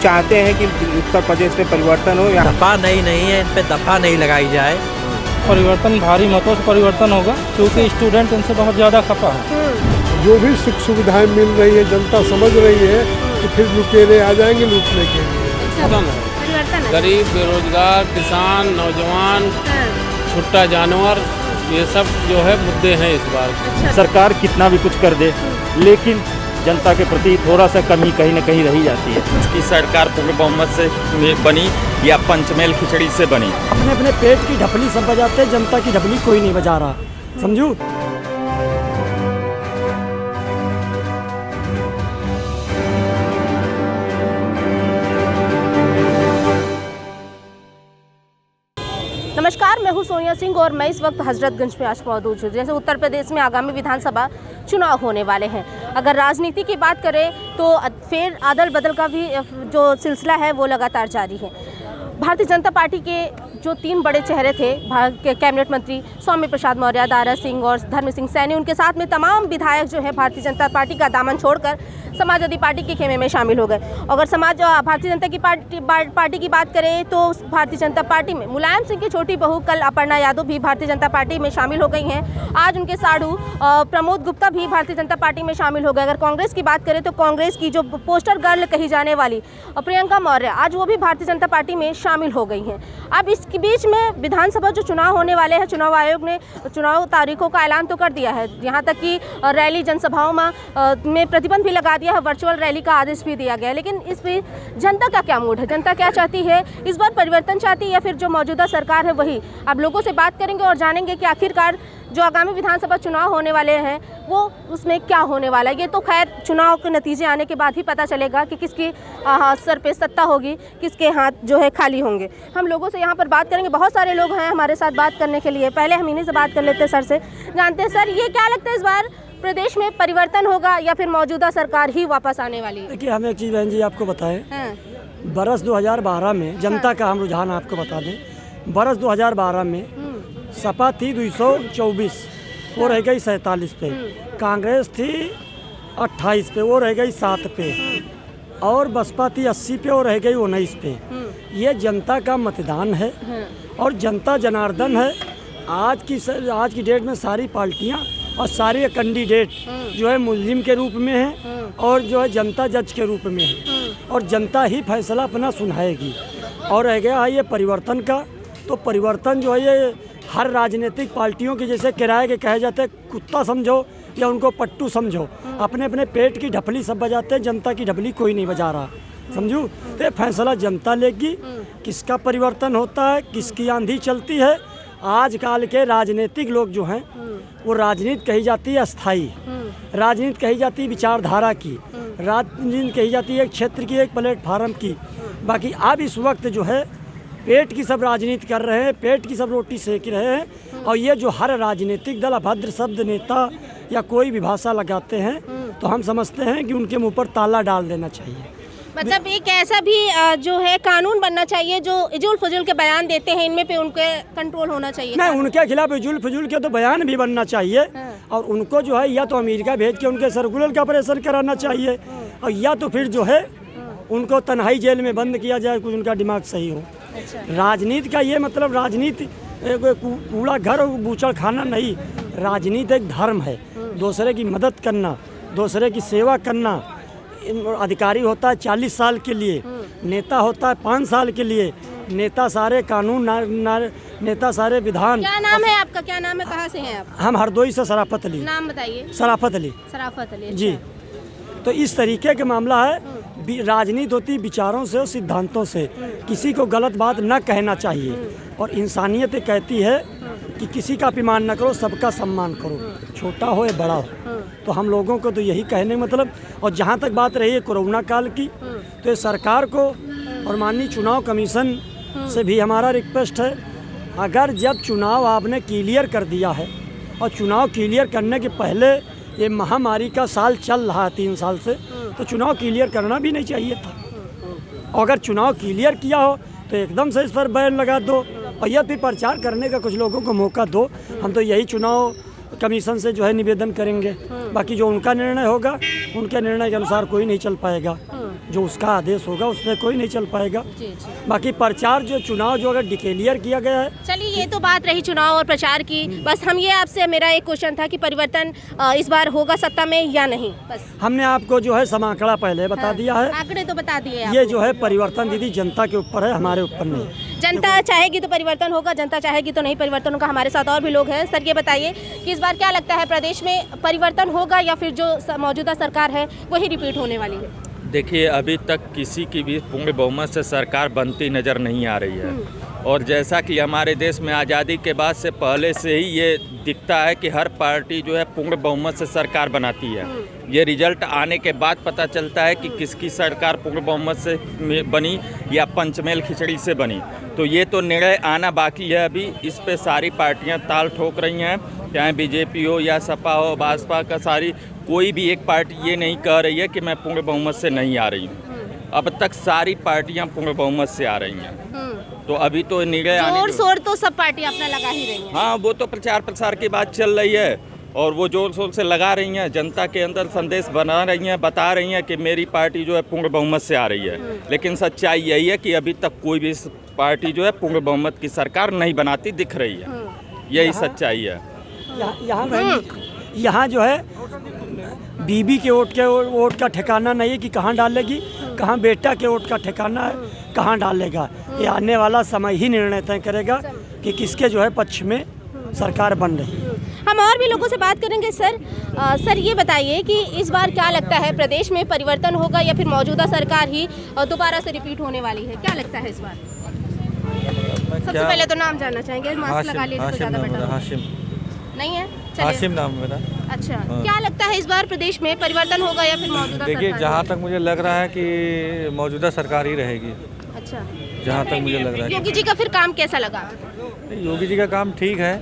चाहते हैं कि उत्तर प्रदेश में परिवर्तन हो या दफा नहीं है, इन पे दफा नहीं लगाई जाए। परिवर्तन भारी मतों से परिवर्तन होगा, क्योंकि स्टूडेंट इनसे बहुत ज़्यादा खपा है। जो भी सुख सुविधाएं मिल रही है जनता समझ रही है कि फिर लुटेरे आ जाएंगे लूटने के लिए। गरीब, बेरोजगार, किसान, नौजवान, छुट्टा जानवर, ये सब जो है मुद्दे हैं इस बार। सरकार कितना भी कुछ कर दे, लेकिन जनता के प्रति थोड़ा सा कमी कहीं न कहीं रही जाती है। उसकी सरकार पूर्ण बहुमत से बनी या पंचमेल खिचड़ी से बनी। अपने अपने पेट की ढपली सब बजाते हैं, जनता की ढपली कोई नहीं बजा रहा, समझू। नमस्कार, मैं हूं सोनिया सिंह और मैं इस वक्त हजरतगंज में आज मौजूद हूं। जैसे उत्तर प्रदेश में आगामी विधानसभा चुनाव होने वाले हैं, अगर राजनीति की बात करें तो फिर अदल बदल का भी जो सिलसिला है वो लगातार जारी है। भारतीय जनता पार्टी के जो 3 बड़े चेहरे थे, कैबिनेट मंत्री स्वामी प्रसाद मौर्य, दारा सिंह और धर्म सिंह सैनी, उनके साथ में तमाम विधायक जो है भारतीय जनता पार्टी का दामन छोड़कर समाजवादी पार्टी के खेमे में शामिल हो गए। अगर भारतीय जनता की पार्टी की बात करें तो भारतीय जनता पार्टी में मुलायम सिंह की छोटी बहू कल अपर्णा यादव भी भारतीय जनता पार्टी में शामिल हो गई हैं। आज उनके साड़ू प्रमोद गुप्ता भी भारतीय जनता पार्टी में शामिल हो गए। अगर कांग्रेस की बात करें तो कांग्रेस की जो पोस्टर गर्ल कही जाने वाली प्रियंका मौर्य आज वो भी भारतीय जनता पार्टी में शामिल हो गई हैं। अब इसके बीच में विधानसभा जो चुनाव होने वाले हैं, चुनाव आयोग ने चुनाव तारीखों का ऐलान तो कर दिया है, यहाँ तक कि रैली जनसभाओं में प्रतिबंध भी लगा दिया है, वर्चुअल रैली का आदेश भी दिया गया है। लेकिन इस बीच जनता का क्या मूड है, जनता क्या चाहती है, इस बार परिवर्तन चाहती है या फिर जो मौजूदा सरकार है वही? अब लोगों से बात करेंगे और जानेंगे कि आखिरकार जो आगामी विधानसभा चुनाव होने वाले हैं वो उसमें क्या होने वाला है। ये तो खैर चुनाव के नतीजे आने के बाद ही पता चलेगा कि किसकी सर पे सत्ता होगी, किसके हाथ जो है खाली होंगे। हम लोगों से यहाँ पर बात करेंगे, बहुत सारे लोग हैं हमारे साथ बात करने के लिए। पहले हम इन्हीं से बात कर लेते हैं, सर से जानते हैं। सर, ये क्या लगता है, इस बार प्रदेश में परिवर्तन होगा या फिर मौजूदा सरकार ही वापस आने वाली है? देखिए, हम एक चीज़ बहन जी आपको बताएं, बरस 2012 में जनता का हम रुझान आपको बता दें। बरस 2012 में सपा थी 224, वो रह गई 47 पे। कांग्रेस थी 28 पे, वो रह गई 7 पे। और बसपा थी 80 पे, वो रह गई 19 पे। ये जनता का मतदान है और जनता जनार्दन है। आज की डेट में सारी पार्टियां और सारे कैंडिडेट जो है मुल्जिम के रूप में हैं और जो है जनता जज के रूप में है, और जनता ही फैसला अपना सुनाएगी। और रह गया है ये परिवर्तन का, तो परिवर्तन जो है ये हर राजनीतिक पार्टियों के जैसे किराए के कहे जाते हैं, कुत्ता समझो या उनको पट्टू समझो, अपने अपने पेट की ढपली सब बजाते हैं, जनता की ढपली कोई नहीं बजा रहा, समझू। तो ये फैसला जनता लेगी, किसका परिवर्तन होता है, किसकी आंधी चलती है। आजकल के राजनीतिक लोग जो हैं वो राजनीति कही जाती है अस्थाई, राजनीति कही जाती है विचारधारा की, राजनीति कही जाती है एक क्षेत्र की, एक प्लेटफार्म की। बाकी अब इस वक्त जो है पेट की सब राजनीति कर रहे हैं, पेट की सब रोटी सेक रहे हैं। और ये जो हर राजनीतिक दल अभद्र शब्द नेता या कोई भी भाषा लगाते हैं तो हम समझते हैं कि उनके मुंह पर ताला डाल देना चाहिए। मतलब एक ऐसा भी जो है कानून बनना चाहिए जो इजुल फजुल के बयान देते हैं, इनमें पे उनके कंट्रोल होना चाहिए। नहीं, उनके खिलाफ इजुल फजुल के तो बयान भी बनना चाहिए। और उनको जो है या तो अमेरिका भेज के उनके सर्कुलर का ऑपरेशन कराना चाहिए, और या तो फिर जो है उनको तन्हाई जेल में बंद किया जाए, कुछ उनका दिमाग सही हो। राजनीति का ये मतलब राजनीति कूड़ा घर और बूचड़ खाना नहीं, राजनीति एक धर्म है। दूसरे की मदद करना, दूसरे की सेवा करना। अधिकारी होता है 40 साल के लिए, नेता होता है 5 साल के लिए। नेता सारे कानून नेता सारे विधान। क्या नाम है आपका, क्या नाम है, कहाँ से हैं आप? हम हरदोई से शराफत अली। नाम बताइए। शराफत अली। शराफत अली, अच्छा। जी, तो इस तरीके का मामला है। राजनीति होती विचारों से और सिद्धांतों से, किसी को गलत बात न कहना चाहिए। और इंसानियत कहती है कि किसी का अपमान न करो, सबका सम्मान करो, छोटा हो या बड़ा हो। तो हम लोगों को तो यही कहने मतलब। और जहाँ तक बात रही है कोरोना काल की, तो ये सरकार को और माननीय चुनाव कमीशन से भी हमारा रिक्वेस्ट है, अगर जब चुनाव आपने क्लियर कर दिया है और चुनाव क्लियर करने के पहले ये महामारी का साल चल रहा है 3 साल से, तो चुनाव क्लियर करना भी नहीं चाहिए था। अगर चुनाव क्लियर किया हो तो एकदम से इस पर बैन लगा दो और यह भी प्रचार करने का कुछ लोगों को मौका दो। हम तो यही चुनाव कमीशन से जो है निवेदन करेंगे। बाकी जो उनका निर्णय होगा, उनके निर्णय के अनुसार कोई नहीं चल पाएगा। जो उसका आदेश होगा उसमें कोई नहीं चल पाएगा। जी जी। बाकी प्रचार जो चुनाव जो अगर डिक्लेयर किया गया है, चलिए ये तो बात रही चुनाव और प्रचार की। बस हम ये आपसे, मेरा एक क्वेश्चन था कि परिवर्तन इस बार होगा सत्ता में या नहीं, बस। हमने आपको जो है समांकड़ा पहले बता दिया है। आंकड़े तो बता दिए ये आपको। जो है परिवर्तन दीदी जनता के ऊपर है, हमारे ऊपर नहीं। जनता चाहेगी तो परिवर्तन होगा, जनता चाहेगी तो नहीं परिवर्तन होगा। हमारे साथ और भी लोग हैं। सर ये बताइए कि इस बार क्या लगता है, प्रदेश में परिवर्तन होगा या फिर जो मौजूदा सरकार है वही रिपीट होने वाली है? देखिए, अभी तक किसी की भी पूर्ण बहुमत से सरकार बनती नज़र नहीं आ रही है। और जैसा कि हमारे देश में आज़ादी के बाद से पहले से ही ये दिखता है कि हर पार्टी जो है पूर्ण बहुमत से सरकार बनाती है। ये रिजल्ट आने के बाद पता चलता है कि किसकी सरकार पूर्ण बहुमत से बनी या पंचमेल खिचड़ी से बनी। तो ये तो निर्णय आना बाकी है अभी। इस पे सारी पार्टियां ताल ठोक रही हैं, चाहे बीजेपी हो या सपा हो, भाजपा का, सारी कोई भी एक पार्टी ये नहीं कह रही है कि मैं पूर्ण बहुमत से नहीं आ रही हूँ। अब तक सारी पार्टियां पूर्ण बहुमत से आ रही हैं। तो अभी तो निर्णय जोर शोर तो सब पार्टियां अपना लगा ही रही हैं। हाँ, वो तो प्रचार प्रसार की बात चल रही है और वो जोर शोर से लगा रही हैं, जनता के अंदर संदेश बना रही हैं, बता रही हैं कि मेरी पार्टी जो है पूर्ण बहुमत से आ रही है। लेकिन सच्चाई यही है कि अभी तक कोई भी पार्टी जो है पूर्ण बहुमत की सरकार नहीं बनाती दिख रही है। यही सच्चाई है। यहाँ जो है बीबी के वोट का ठिकाना नहीं है कि कहाँ डालेगी, कहाँ बेटा के वोट का ठिकाना है, कहाँ डालेगा। ये आने वाला समय ही निर्णय तय करेगा कि किसके जो है पक्ष में सरकार बन रही है। हम और भी लोगों से बात करेंगे। सर ये बताइए कि इस बार क्या लगता है, प्रदेश में परिवर्तन होगा या फिर मौजूदा सरकार ही दोबारा से रिपीट होने वाली है? क्या लगता है इस बार? सबसे पहले तो नाम जानना चाहेंगे। मास्क लगा लीजिए तो ज़्यादा बेटर। हाशिम नहीं है? हाशिम नाम मेरा। अच्छा, क्या लगता है इस बार प्रदेश में परिवर्तन होगा या फिर मौजूदा देखिए, सरकार? जहाँ तक मुझे लग रहा है कि मौजूदा सरकार ही रहेगी। अच्छा, जहाँ तक मुझे लग रहा है। योगी जी का फिर काम कैसा लगा? योगी जी का काम ठीक है,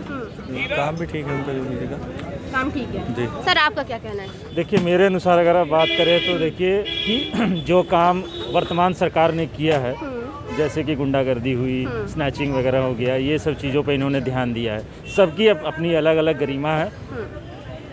काम भी ठीक है उनका, योगी जी का काम ठीक है जी। सर आपका क्या कहना है? देखिए, मेरे अनुसार अगर आप बात करें तो देखिए कि जो काम वर्तमान सरकार ने किया है, जैसे कि गुंडागर्दी हुई, स्नैचिंग वगैरह हो गया, ये सब चीज़ों पे इन्होंने ध्यान दिया है। सबकी अपनी अलग अलग गरिमा है।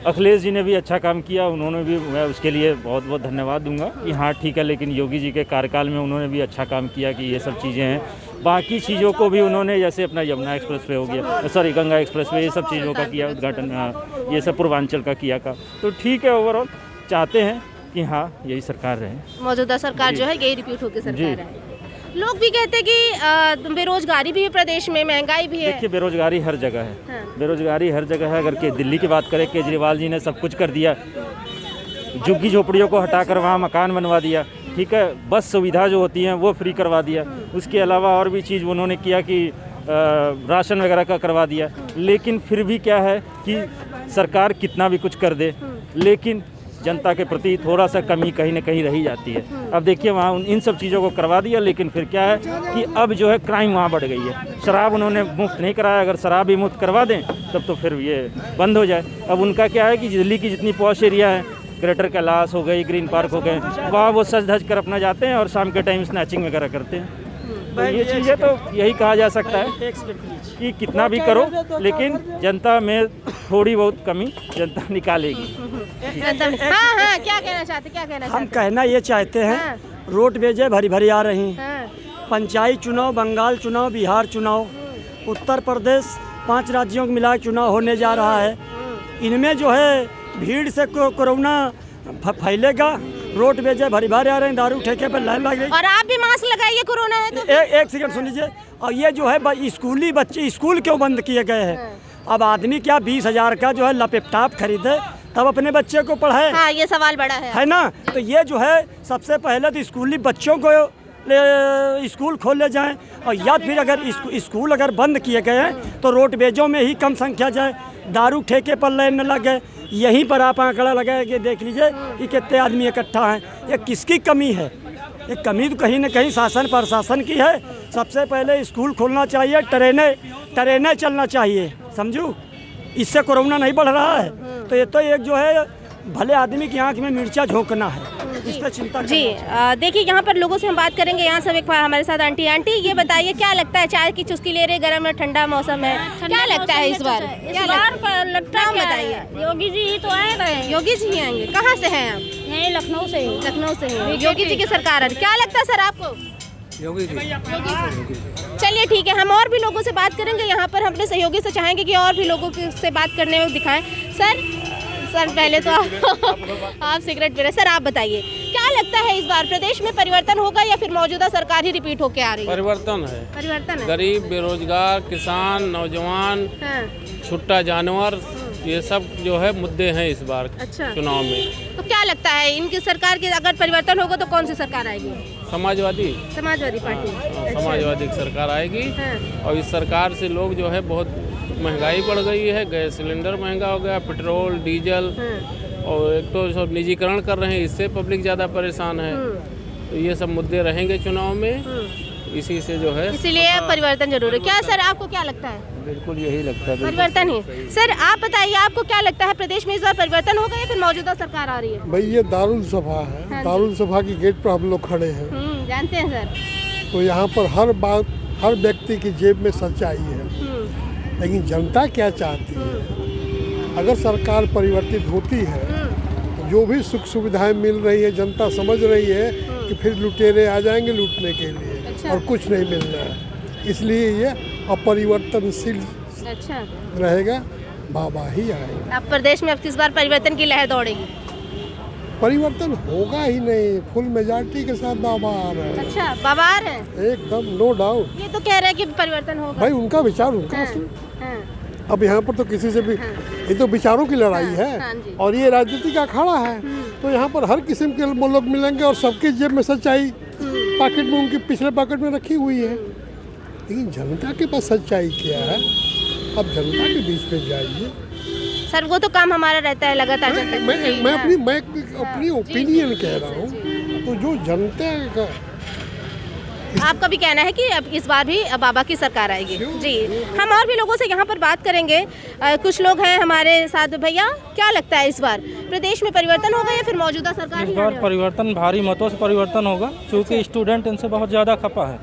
अखिलेश जी ने भी अच्छा काम किया, उन्होंने भी, मैं उसके लिए बहुत बहुत धन्यवाद दूंगा कि हाँ ठीक है। लेकिन योगी जी के कार्यकाल में उन्होंने भी अच्छा काम किया कि ये सब चीज़ें हैं। बाकी चीज़ों को भी उन्होंने, जैसे अपना यमुना एक्सप्रेसवे हो गया, सॉरी गंगा एक्सप्रेसवे, ये सब चीज़ों का किया उद्घाटन, ये सब पूर्वांचल का किया का। तो ठीक है, ओवरऑल चाहते हैं कि हाँ यही सरकार रहे, मौजूदा सरकार जो है यही रिपीट होकर सरकार है। लोग भी कहते हैं कि बेरोजगारी भी है प्रदेश में, महंगाई भी है। देखिए, बेरोजगारी हर जगह है। हाँ। बेरोजगारी हर जगह है। अगर के दिल्ली की बात करें, केजरीवाल जी ने सब कुछ कर दिया, झुग्गी झोपड़ियों को हटाकर वहाँ मकान बनवा दिया, ठीक है। बस सुविधा जो होती हैं वो फ्री करवा दिया। उसके अलावा और भी चीज़ उन्होंने किया कि राशन वगैरह का करवा दिया। लेकिन फिर भी क्या है कि सरकार कितना भी कुछ कर दे, लेकिन जनता के प्रति थोड़ा सा कमी कहीं ना कहीं रही जाती है। अब देखिए, वहाँ इन सब चीज़ों को करवा दिया, लेकिन फिर क्या है कि अब जो है क्राइम वहाँ बढ़ गई है। शराब उन्होंने मुफ्त नहीं कराया, अगर शराब भी मुफ्त करवा दें तब तो फिर ये बंद हो जाए। अब उनका क्या है कि दिल्ली की जितनी पॉश एरिया है, ग्रेटर कैलाश हो गई, ग्रीन पार्क हो गए, वहाँ वो सज धज कर अपना जाते हैं और शाम के टाइम स्नैचिंग वगैरह करते हैं। तो ये चीज़ें तो यही कहा जा सकता है कि कितना भी करो, लेकिन जनता में थोड़ी बहुत कमी जनता निकालेगी। हाँ हाँ, क्या कहना चाहते? हम कहना ये चाहते हैं, रोड बेजे भरी भरी आ रही हैं। पंचायत चुनाव, बंगाल चुनाव, बिहार चुनाव, उत्तर प्रदेश, 5 राज्यों को मिला चुनाव होने जा रहा है। इनमें जो है भीड़ से कोरोना फैलेगा। रोड बेजे भरी भरी आ रहे हैं, दारू ठेके पर लाइन लग रही। और आप भी मास्क लगाइए, कोरोना है तो। एक सेकंड सुन लीजिए। और ये जो है स्कूली बच्चे, स्कूल क्यों बंद किए गए हैं? अब आदमी क्या 20,000 का जो है लैपटॉप खरीदे तब अपने बच्चे को पढ़ाए? हाँ, ये सवाल बड़ा है ना। तो ये जो है सबसे पहले तो स्कूली बच्चों को स्कूल खोले जाएं, और या फिर अगर स्कूल अगर बंद किए गए हैं तो रोड बेजों में ही कम संख्या जाए, दारू ठेके पर लाइन न लगे। यहीं पर आप आंकड़ा लगाए कि देख लीजिए कि कितने आदमी इकट्ठा हैं। ये किसकी कमी है? ये कमी तो कहीं न कहीं शासन प्रशासन की है। सबसे पहले स्कूल खोलना चाहिए, ट्रेनें चलना चाहिए, समझू। इससे कोरोना नहीं बढ़ रहा है। तो ये तो एक जो है भले आदमी की आंख में मिर्चा झोंकना है, इस पर चिंता जी। देखिए, यहाँ पर लोगों से हम बात करेंगे। यहाँ सब एक हमारे साथ आंटी ये बताइए, क्या लगता है? चाय की चुस्की ले रहे, गर्म है, ठंडा मौसम है, क्या लगता है इस बार? लगता है बताइए। योगी जी ही तो आए रहे। योगी जी ही आएंगे। कहाँ से हैं आप? हैं लखनऊ से ही। लखनऊ से ही योगी जी की सरकार है। क्या लगता है सर आपको? योगी जी। चलिए ठीक है, हम और भी लोगों से बात करेंगे। यहाँ पर हम अपने सहयोगी से चाहेंगे कि और भी लोगों से बात करने में दिखाएं। सर पहले तो आप सिगरेट पी रहे। सर आप बताइए, क्या लगता है इस बार प्रदेश में परिवर्तन होगा या फिर मौजूदा सरकार ही रिपीट होके आ रही है? परिवर्तन है। परिवर्तन है। गरीब, बेरोजगार, किसान, नौजवान, हाँ। छुट्टा जानवर, ये सब जो है मुद्दे हैं इस बार अच्छा। चुनाव में। तो क्या लगता है इनकी सरकार के अगर परिवर्तन होगा तो कौन सी सरकार आएगी? समाजवादी पार्टी। समाजवादी की सरकार आएगी। हाँ। और इस सरकार से लोग जो है बहुत महंगाई बढ़ गई है, गैस सिलेंडर महंगा हो गया, पेट्रोल, डीजल, और एक तो सब निजीकरण कर रहे हैं, इससे पब्लिक ज़्यादा परेशान है। तो ये सब मुद्दे रहेंगे चुनाव में, इसी से जो है इसीलिए परिवर्तन जरूर है। क्या सर आपको क्या लगता है? बिल्कुल यही लगता है। परिवर्तन ही। सर आप बताइए, आपको क्या लगता है प्रदेश में इस बार परिवर्तन होगा या फिर मौजूदा सरकार आ रही है? भाई ये दारुल सभा है। हाँ। दारुल सभा की गेट पर हम लोग खड़े हैं। जानते हैं सर। तो यहाँ पर हर बात, हर व्यक्ति की जेब में सच्चाई है, लेकिन जनता क्या चाहती है? अगर सरकार परिवर्तित होती है तो जो भी सुख सुविधाएं मिल रही है, जनता समझ रही है कि फिर लुटेरे आ जाएंगे लूटने के लिए। अच्छा। और कुछ नहीं मिलना है, इसलिए ये अपरिवर्तनशील अच्छा रहेगा, बाबा ही आएगा। अब प्रदेश में अब किस बार परिवर्तन की लहर दौड़ेगी? परिवर्तन होगा ही नहीं, फुल मेजॉरिटी के साथ बाबा आ रहा है। अच्छा, बाबा आ रहे हैं? एकदम नो डाउट। ये तो कह रहे हैं कि परिवर्तन होगा। भाई उनका विचार उनका हाँ, असली। हाँ। अब यहाँ पर तो किसी से भी, ये तो विचारों की लड़ाई हाँ, है। हाँ जी। और ये राजनीति का अखाड़ा है। तो यहाँ पर हर किस्म के लोग मिलेंगे और सबकी जेब में सच्चाई पॉकेट में, उनके पिछले पॉकेट में रखी हुई है। लेकिन जनता के पास सच्चाई क्या है? अब जनता के बीच में जाइए। सर वो तो काम हमारा रहता है लगातार जनता के बीच में। मैं अपनी ओपिनियन कह रहा हूँ। तो जो जनता का, आपका भी कहना है कि अब इस बार भी बाबा की सरकार आएगी। जी, हम और भी लोगों से यहाँ पर बात करेंगे। कुछ लोग हैं हमारे साथ। भैया क्या लगता है इस बार प्रदेश में परिवर्तन होगा या फिर मौजूदा सरकार इस ही बार आने वाली? परिवर्तन भारी मतों से परिवर्तन होगा, क्योंकि स्टूडेंट इनसे बहुत ज़्यादा खपा है।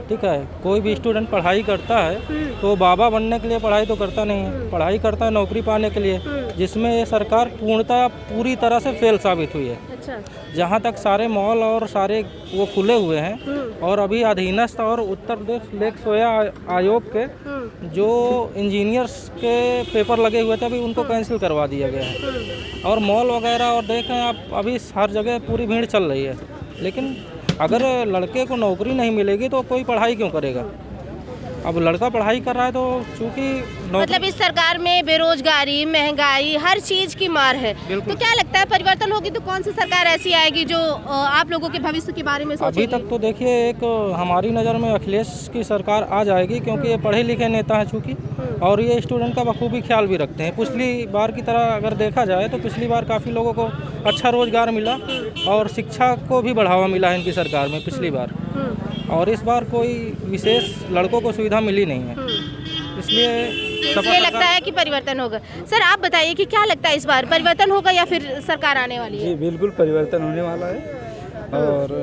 ठीक है, कोई भी स्टूडेंट पढ़ाई करता है तो बाबा बनने के लिए पढ़ाई तो करता नहीं है, पढ़ाई करता है नौकरी पाने के लिए, जिसमें ये सरकार पूर्णतः पूरी तरह से फेल साबित हुई है। अच्छा। जहाँ तक सारे मॉल और सारे वो खुले हुए हैं, और अभी अधीनस्थ और उत्तर प्रदेश लोक सेवा आयोग के जो इंजीनियर्स के पेपर लगे हुए थे, अभी उनको कैंसिल करवा दिया गया है। और मॉल वगैरह और देखें आप, अभी हर जगह पूरी भीड़ चल रही है। लेकिन अगर लड़के को नौकरी नहीं मिलेगी तो कोई पढ़ाई क्यों करेगा? अब लड़का पढ़ाई कर रहा है तो चूँकि मतलब इस सरकार में बेरोजगारी, महंगाई, हर चीज की मार है। तो क्या लगता है परिवर्तन होगी तो कौन सी सरकार ऐसी आएगी जो आप लोगों के भविष्य के बारे में सोचेगी? अभी तक तो देखिए, एक हमारी नज़र में अखिलेश की सरकार आ जाएगी, क्योंकि ये पढ़े लिखे नेता हैं चूँकि, और ये स्टूडेंट का बखूबी ख्याल भी रखते हैं। पिछली बार की तरह अगर देखा जाए तो पिछली बार काफ़ी लोगों को अच्छा रोजगार मिला और शिक्षा को भी बढ़ावा मिला है इनकी सरकार में पिछली बार। और इस बार कोई विशेष लड़कों को सुविधा मिली नहीं है, इसलिए लगता है कि परिवर्तन होगा। सर आप बताइए कि क्या लगता है इस बार परिवर्तन होगा या फिर सरकार आने वाली है? जी बिल्कुल परिवर्तन होने वाला है, और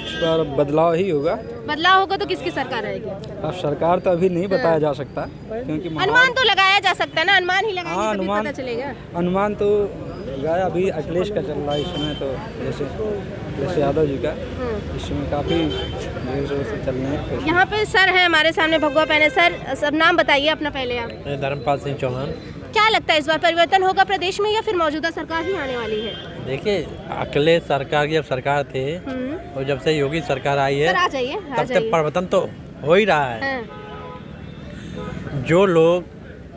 इस बार बदलाव ही होगा। बदलाव होगा तो किसकी सरकार आएगी? अब सरकार तो अभी नहीं बताया जा सकता, क्योंकि अनुमान तो लगाया जा सकता है ना, अनुमान ही लगाएंगे तभी अनुमान पता चलेगा। अनुमान तो गाया अभी अखिलेश का चल रहा है इस समय, तो जैसे यादव जी का इस समय काफ़ी जोर शोर से चल रहे हैं। यहाँ पे सर है हमारे सामने, भगवा पहने। सर सब नाम बताइए अपना पहले आप। धर्मपाल सिंह चौहान। क्या लगता है इस बार परिवर्तन होगा प्रदेश में या फिर मौजूदा सरकार ही आने वाली है? देखिए, अखिलेश सरकार की जब सरकार थे और जब से योगी सरकार आई है, आ जाइए, तब तक परिवर्तन तो हो ही रहा है। जो लोग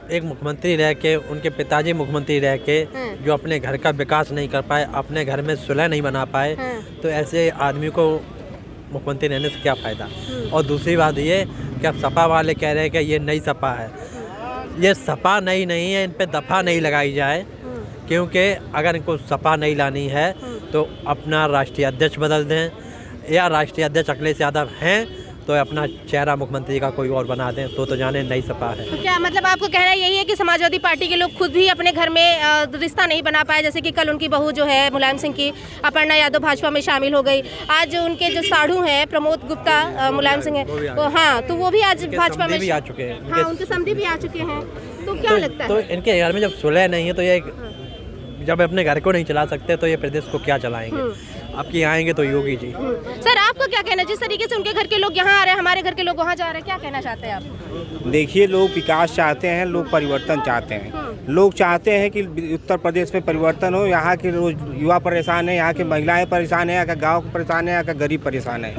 एक मुख्यमंत्री रह के, उनके पिताजी मुख्यमंत्री रह के जो अपने घर का विकास नहीं कर पाए, अपने घर में सुलह नहीं बना पाए, तो ऐसे आदमी को मुख्यमंत्री रहने से क्या फ़ायदा। और दूसरी बात ये कि अब सपा वाले कह रहे हैं कि ये नई सपा है। ये सपा नई नहीं है, इन पे दफ़ा नहीं लगाई जाए, क्योंकि अगर इनको सपा नहीं लानी है तो अपना राष्ट्रीय अध्यक्ष बदल दें, या राष्ट्रीय अध्यक्ष अखिलेश यादव हैं तो अपना चेहरा मुख्यमंत्री का कोई और बना दें, तो जाने नई सपा है। तो क्या मतलब आपको कहना यही है कि समाजवादी पार्टी के लोग खुद भी अपने घर में रिश्ता नहीं बना पाए? जैसे कि कल उनकी बहू जो है मुलायम सिंह की, अपर्णा यादव भाजपा में शामिल हो गई। आज उनके जो साढ़ू हैं प्रमोद गुप्ता, मुलायम सिंह है, हाँ, तो वो भी आज भाजपा में आ चुके हैं। हाँ, उनके समधी भी आ चुके हैं। तो क्या लगता है? तो इनके घर में जब सुलह नहीं है तो ये जब अपने घर को नहीं चला सकते तो ये प्रदेश को क्या चलाएंगे। आपकी आएंगे तो योगी जी। सर आपको क्या कहना है, जिस तरीके से उनके घर के लोग यहाँ आ रहे हैं, हमारे घर के लोग वहाँ जा रहे हैं, क्या कहना चाहते हैं आप? देखिए, लोग विकास चाहते हैं, लोग परिवर्तन चाहते हैं। लोग चाहते हैं कि उत्तर प्रदेश में परिवर्तन हो। यहाँ के युवा परेशान है, यहाँ की महिलाएं परेशान है, यहाँ का गाँव परेशान है, यहाँ का गरीब परेशान है।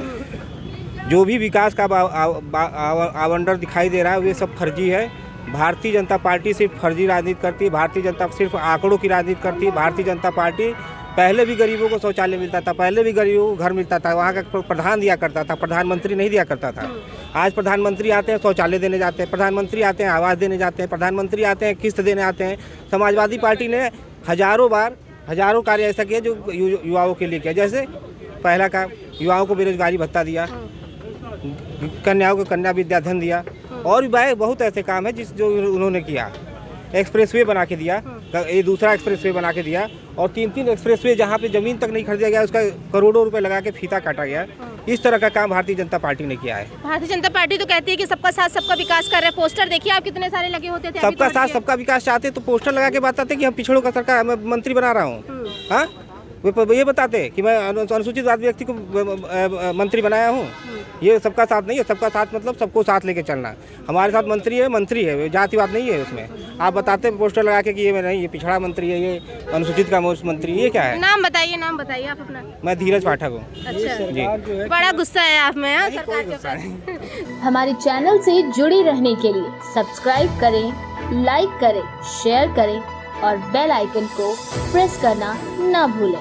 जो भी विकास का आवंटन दिखाई दे रहा है, वे सब फर्जी है। भारतीय जनता पार्टी सिर्फ फर्जी राजनीति करती है। भारतीय जनता सिर्फ आंकड़ों की राजनीति करती है। भारतीय जनता पार्टी पहले भी गरीबों को शौचालय मिलता था, पहले भी गरीबों को घर मिलता था, वहाँ का प्रधान दिया करता था, प्रधानमंत्री नहीं दिया करता था। आज प्रधानमंत्री आते हैं, शौचालय देने जाते हैं, प्रधानमंत्री आते हैं, आवास देने जाते हैं, प्रधानमंत्री आते हैं, किस्त देने आते हैं। समाजवादी पार्टी ने हजारों कार्य ऐसा किया जो युवाओं के लिए किया। जैसे पहला का युवाओं को बेरोजगारी भत्ता दिया, कन्याओं को कन्या विद्याधन दिया, और भी बहुत ऐसे काम है जो उन्होंने किया। एक्सप्रेसवे बना के दिया, ये दूसरा एक्सप्रेसवे बना के दिया, और 3 एक्सप्रेसवे जहाँ पे ज़मीन तक नहीं खरीदा गया उसका करोड़ों रुपए लगा के फीता काटा गया। इस तरह का काम भारतीय जनता पार्टी ने किया है। भारतीय जनता पार्टी तो कहती है कि सबका साथ सबका विकास कर रहे हैं। पोस्टर देखिए आप कितने सारे लगे होते थे। सबका साथ सबका विकास चाहते तो पोस्टर लगा के बताते कि हम पिछड़ों का सरकार, मैं मंत्री बना रहा हूँ। हाँ, ये बताते कि मैं अनुसूचित जाति व्यक्ति को मंत्री बनाया हूँ। ये सबका साथ नहीं है। सबका साथ मतलब सबको साथ लेके चलना। हमारे साथ मंत्री है, जातिवाद नहीं है उसमें। आप बताते पोस्टर लगा के कि ये नहीं, ये पिछड़ा मंत्री है, ये अनुसूचित का मंत्री, ये क्या है? नाम बताइए आप अपना। मैं धीरज पाठक हूँ। अच्छा जी, बड़ा गुस्सा है आप में सरकार के ऊपर। हमारे चैनल से जुड़े रहने के लिए सब्सक्राइब करें, लाइक करें, शेयर करें और बेल आइकन को प्रेस करना ना भूलें।